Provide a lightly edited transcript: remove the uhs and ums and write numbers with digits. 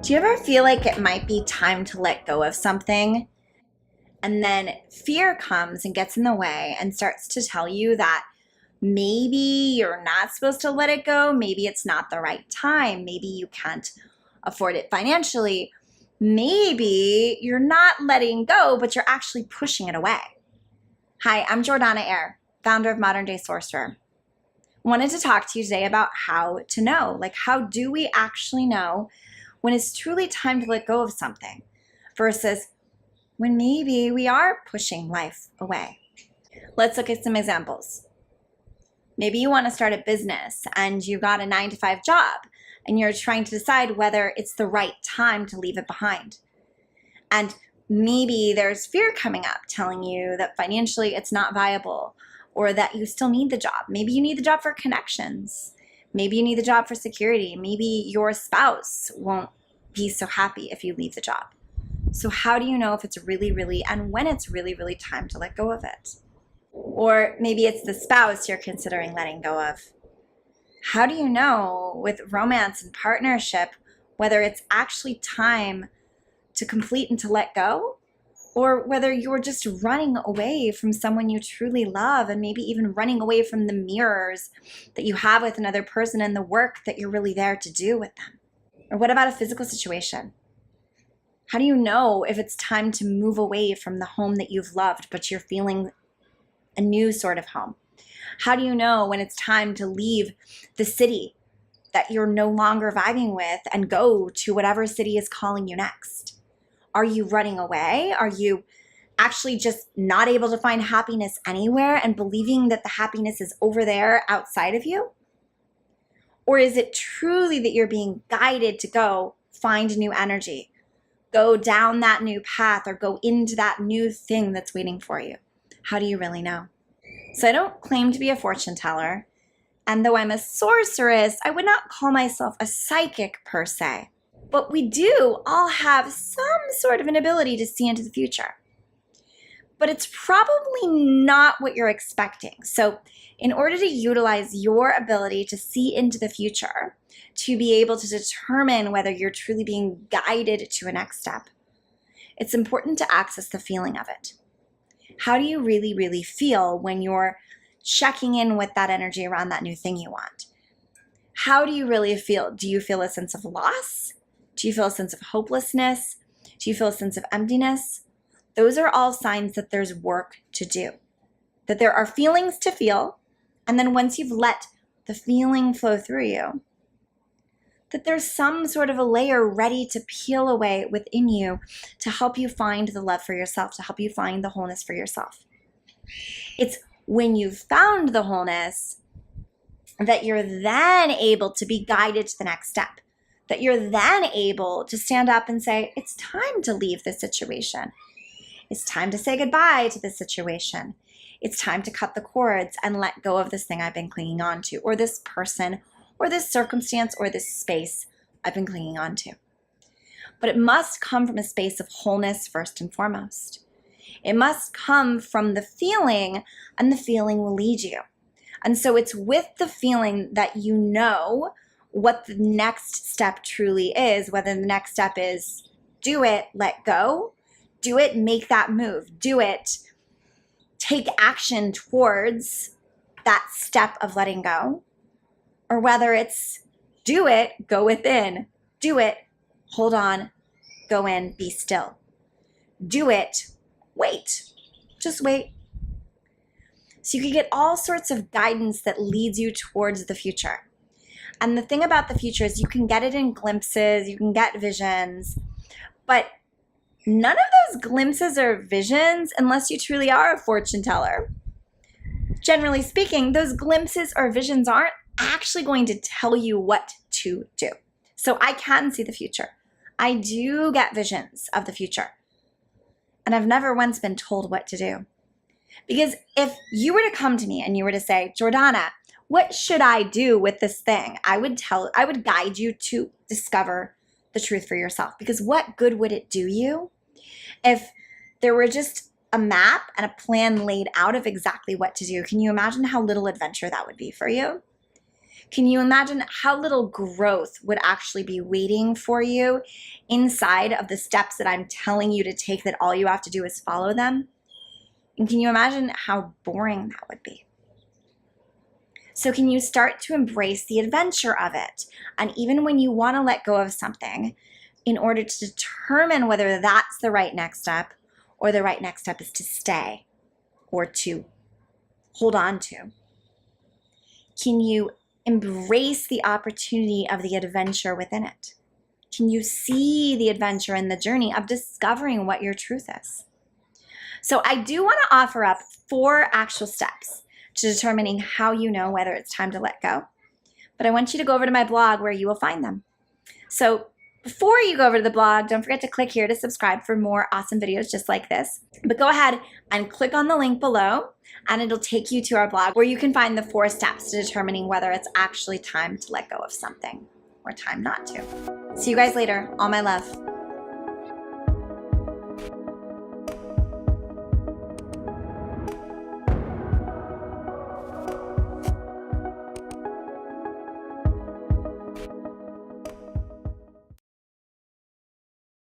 Do you ever feel like it might be time to let go of something, and then fear comes and gets in the way and starts to tell you that maybe you're not supposed to let it go, maybe it's not the right time, maybe you can't afford it financially, maybe you're not letting go, but you're actually pushing it away? Hi, I'm Jordana Eyre, founder of Modern Day Sorcerer. I wanted to talk to you today about how to know, like how do we actually know when it's truly time to let go of something versus when maybe we are pushing life away. Let's look at some examples. Maybe you want to start a business and you got a 9-to-5 job and you're trying to decide whether it's the right time to leave it behind. And maybe there's fear coming up telling you that financially it's not viable or that you still need the job. Maybe you need the job for connections. Maybe you need the job for security. Maybe your spouse won't be so happy if you leave the job. So how do you know if it's really, and when it's really time to let go of it? Or maybe it's the spouse you're considering letting go of. How do you know with romance and partnership whether it's actually time to complete and to let go? Or whether you're just running away from someone you truly love and maybe even running away from the mirrors that you have with another person and the work that you're really there to do with them? Or what about a physical situation? How do you know if it's time to move away from the home that you've loved, but you're feeling a new sort of home? How do you know when it's time to leave the city that you're no longer vibing with and go to whatever city is calling you next? Are you running away? Are you actually just not able to find happiness anywhere and believing that the happiness is over there outside of you? Or is it truly that you're being guided to go find a new energy, go down that new path, or go into that new thing that's waiting for you? How do you really know? So I don't claim to be a fortune teller, and though I'm a sorceress, I would not call myself a psychic per se. But we do all have some sort of an ability to see into the future. But it's probably not what you're expecting. So in order to utilize your ability to see into the future, to be able to determine whether you're truly being guided to a next step, it's important to access the feeling of it. How do you really feel when you're checking in with that energy around that new thing you want? How do you really feel? Do you feel a sense of loss? Do you feel a sense of hopelessness? Do you feel a sense of emptiness? Those are all signs that there's work to do, that there are feelings to feel, and then once you've let the feeling flow through you, that there's some sort of a layer ready to peel away within you to help you find the love for yourself, to help you find the wholeness for yourself. It's when you've found the wholeness that you're then able to be guided to the next step, that you're then able to stand up and say, it's time to leave this situation. It's time to say goodbye to this situation. It's time to cut the cords and let go of this thing I've been clinging on to, or this person, or this circumstance, or this space I've been clinging on to. But it must come from a space of wholeness first and foremost. It must come from the feeling, and the feeling will lead you. And so it's with the feeling that you know what the next step truly is, whether the next step is do it, let go, do it, make that move, do it, take action towards that step of letting go, or whether it's do it, go within, do it, hold on, go in, be still, do it, wait, just wait. So you can get all sorts of guidance that leads you towards the future. And the thing about the future is you can get it in glimpses, you can get visions, but none of those glimpses or visions, unless you truly are a fortune teller, generally speaking, those glimpses or visions aren't actually going to tell you what to do. So I can see the future. I do get visions of the future. And I've never once been told what to do. Because if you were to come to me and you were to say, Jordana, what should I do with this thing? I would guide you to discover the truth for yourself. Because what good would it do you if there were just a map and a plan laid out of exactly what to do, can you imagine how little adventure that would be for you? Can you imagine how little growth would actually be waiting for you inside of the steps that I'm telling you to take, that all you have to do is follow them? And can you imagine how boring that would be? So can you start to embrace the adventure of it? And even when you want to let go of something, in order to determine whether that's the right next step, or the right next step is to stay or to hold on to, can you embrace the opportunity of the adventure within it? Can you see the adventure in the journey of discovering what your truth is? So I do want to offer up 4 actual steps to determining how you know whether it's time to let go. But I want you to go over to my blog where you will find them. So before you go over to the blog, don't forget to click here to subscribe for more awesome videos just like this. But go ahead and click on the link below, and it'll take you to our blog where you can find the 4 steps to determining whether it's actually time to let go of something or time not to. See you guys later. All my love.